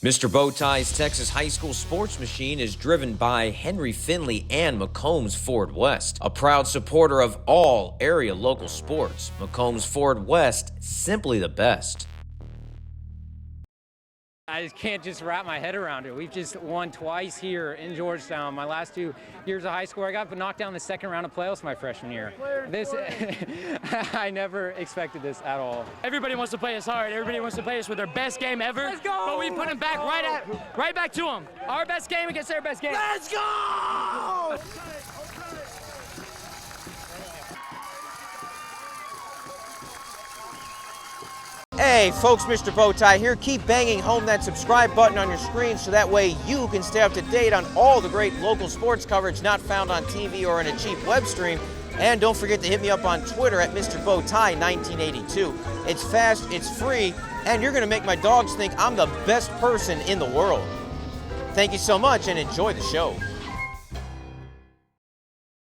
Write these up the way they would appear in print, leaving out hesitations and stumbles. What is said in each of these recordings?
Mr. Bowtie's Texas High School Sports Machine is driven by Henry Finley and McCombs Ford West, a proud supporter of all area local sports. McCombs Ford West, simply the best. I just can't wrap my head around it. We've just won twice here in Georgetown. My last 2 years of high school, I got knocked down the second round of playoffs my freshman year. I never expected this at all. Everybody wants to play us hard. Everybody wants to play us with their best game ever. Let's go! But we put them back right back to them. Our best game against their best game. Let's go! Hey folks, Mr. Bowtie here. Keep banging home that subscribe button on your screen so that way you can stay up to date on all the great local sports coverage not found on TV or in a cheap web stream. And don't forget to hit me up on Twitter at Mr. Bowtie 1982. It's fast, it's free, and you're going to make my dogs think I'm the best person in the world. Thank you so much and enjoy the show.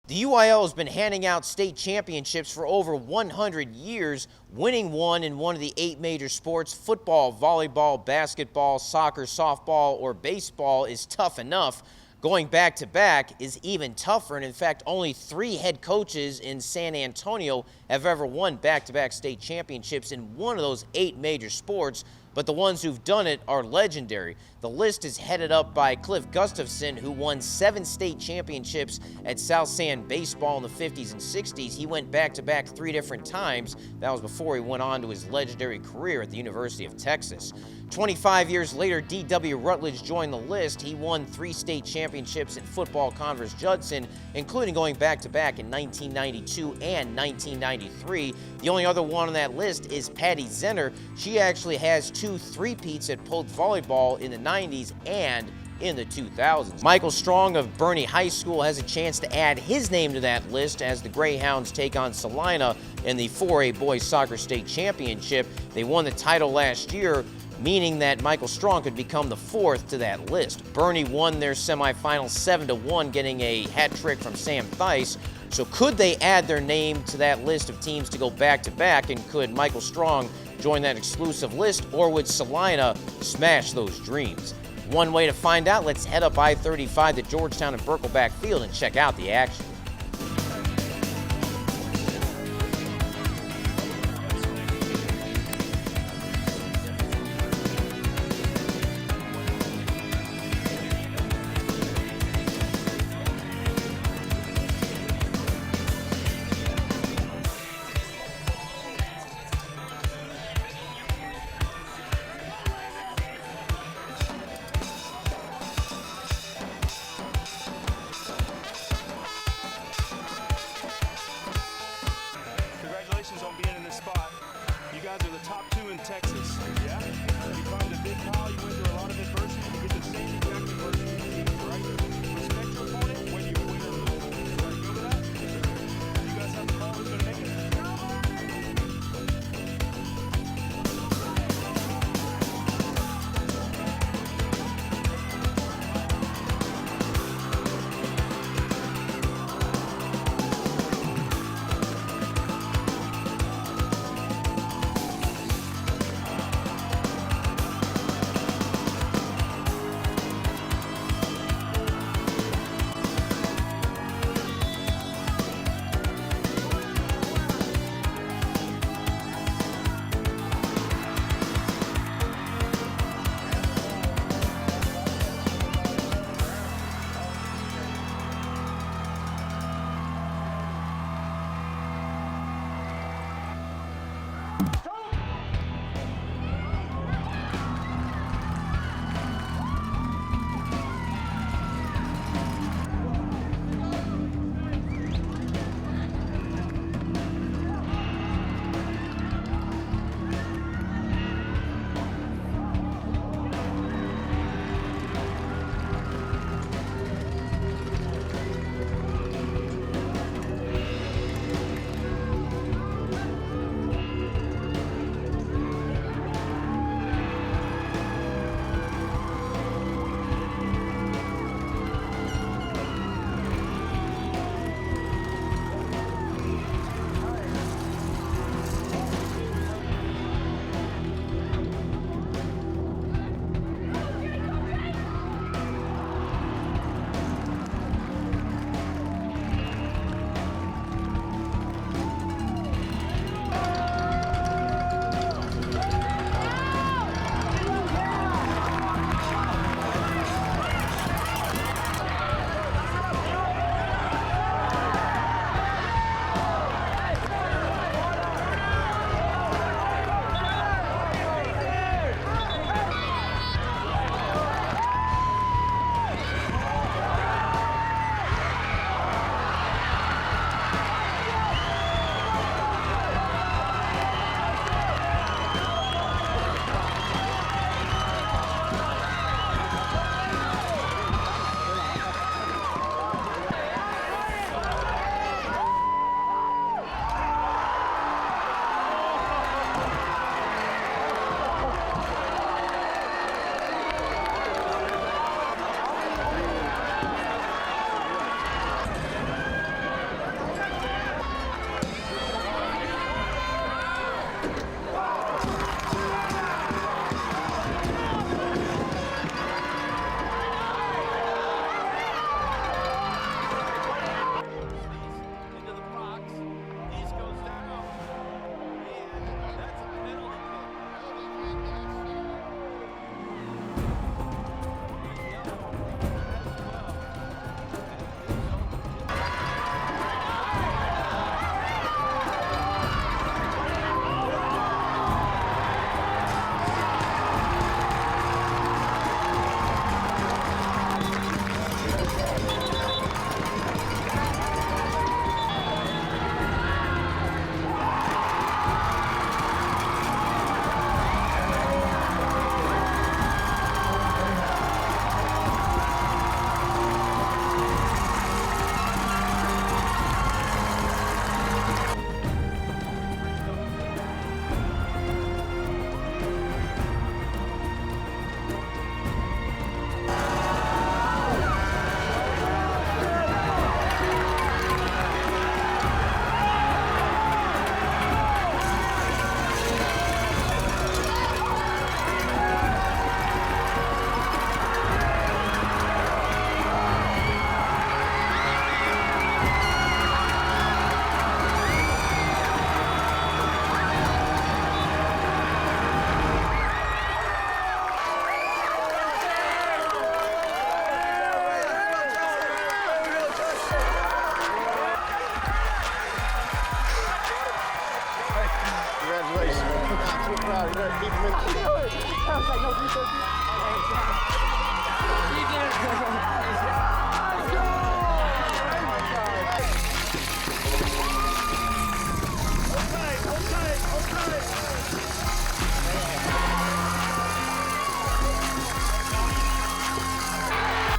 The UIL has been handing out state championships for over 100 years. Winning one in one of the 8 major sports, football, volleyball, basketball, soccer, softball, or baseball, is tough enough. Going back-to-back is even tougher, and in fact, only 3 head coaches in San Antonio have ever won back-to-back state championships in one of those 8 major sports, but the ones who've done it are legendary. The list is headed up by Cliff Gustafson, who won 7 state championships at South San Baseball in the 50s and 60s. He went back-to-back 3 different times. That was before he went on to his legendary career at the University of Texas. 25 years later, D.W. Rutledge joined the list. He won 3 state championships in football, Converse Judson, including going back-to-back in 1992 and 1993. The only other one on that list is Patty Zenner. She actually has 2 three-peats at Polk Volleyball in the 90s and in the 2000s. Michael Strong of Boerne High School has a chance to add his name to that list as the Greyhounds take on Celina in the 4A Boys Soccer State Championship. They won the title last year, meaning that Michael Strong could become the 4th to that list. Boerne won their semifinal 7-1, getting a hat trick from Sam Theis. So could they add their name to that list of teams to go back-to-back, and could Michael Strong join that exclusive list, or would Celina smash those dreams? One way to find out, let's head up I-35 to Georgetown and Birkelback Field and check out the action.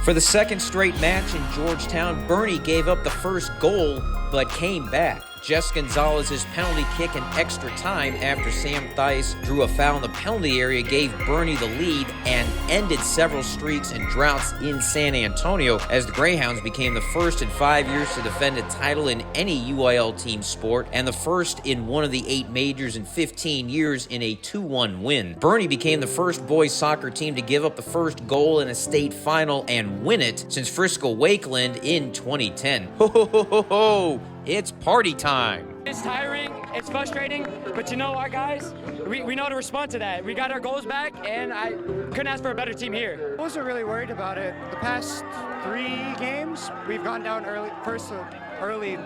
For the second straight match in Georgetown, Boerne gave up the first goal, but came back. Jess Gonzalez's penalty kick in extra time after Sam Theis drew a foul in the penalty area gave Boerne the lead and ended several streaks and droughts in San Antonio as the Greyhounds became the first in 5 years to defend a title in any UIL team sport and the first in one of the 8 majors in 15 years in a 2-1 win. Boerne became the first boys soccer team to give up the first goal in a state final and win it since Frisco Wakeland in 2010. Ho ho ho ho ho! It's party time. It's tiring, it's frustrating, but you know our guys, we know to respond to that. We got our goals back, and I couldn't ask for a better team here. I wasn't really worried about it. The past 3 games, we've gone down early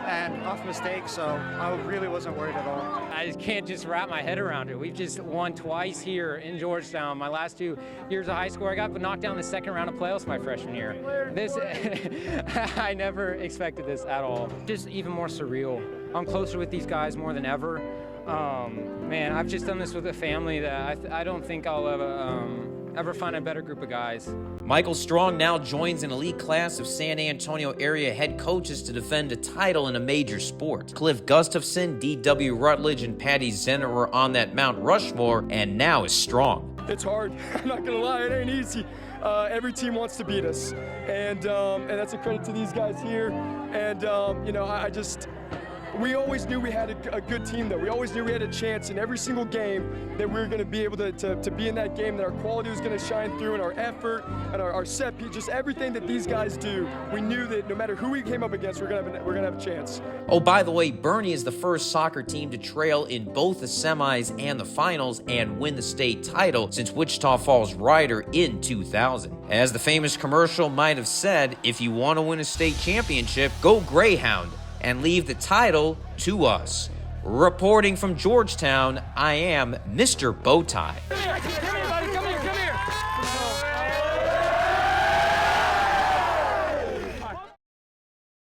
and off mistakes, so I really wasn't worried at all. I can't just wrap my head around it. We've just won twice here in Georgetown. My last 2 years of high school, I got knocked down in the second round of playoffs my freshman year. This, I never expected this at all. Just even more surreal. I'm closer with these guys more than ever. Man, I've just done this with a family that I don't think I'll ever find a better group of guys. Michael Strong now joins an elite class of San Antonio area head coaches to defend a title in a major sport. Cliff Gustafson, D.W. Rutledge, and Patty Zenner were on that Mount Rushmore, and now is Strong. It's hard. I'm not gonna lie, it ain't easy. Every team wants to beat us, and that's a credit to these guys here. And you know, we always knew we had a good team, though. We always knew we had a chance in every single game that we were going to be able to be in that game, that our quality was going to shine through, and our effort and our set piece, just everything that these guys do. We knew that no matter who we came up against, we're going to have a chance. Oh, by the way, Boerne is the first soccer team to trail in both the semis and the finals and win the state title since Wichita Falls Rider in 2000. As the famous commercial might have said, if you want to win a state championship, go Greyhound and leave the title to us. Reporting from Georgetown, I am Mr. Bowtie.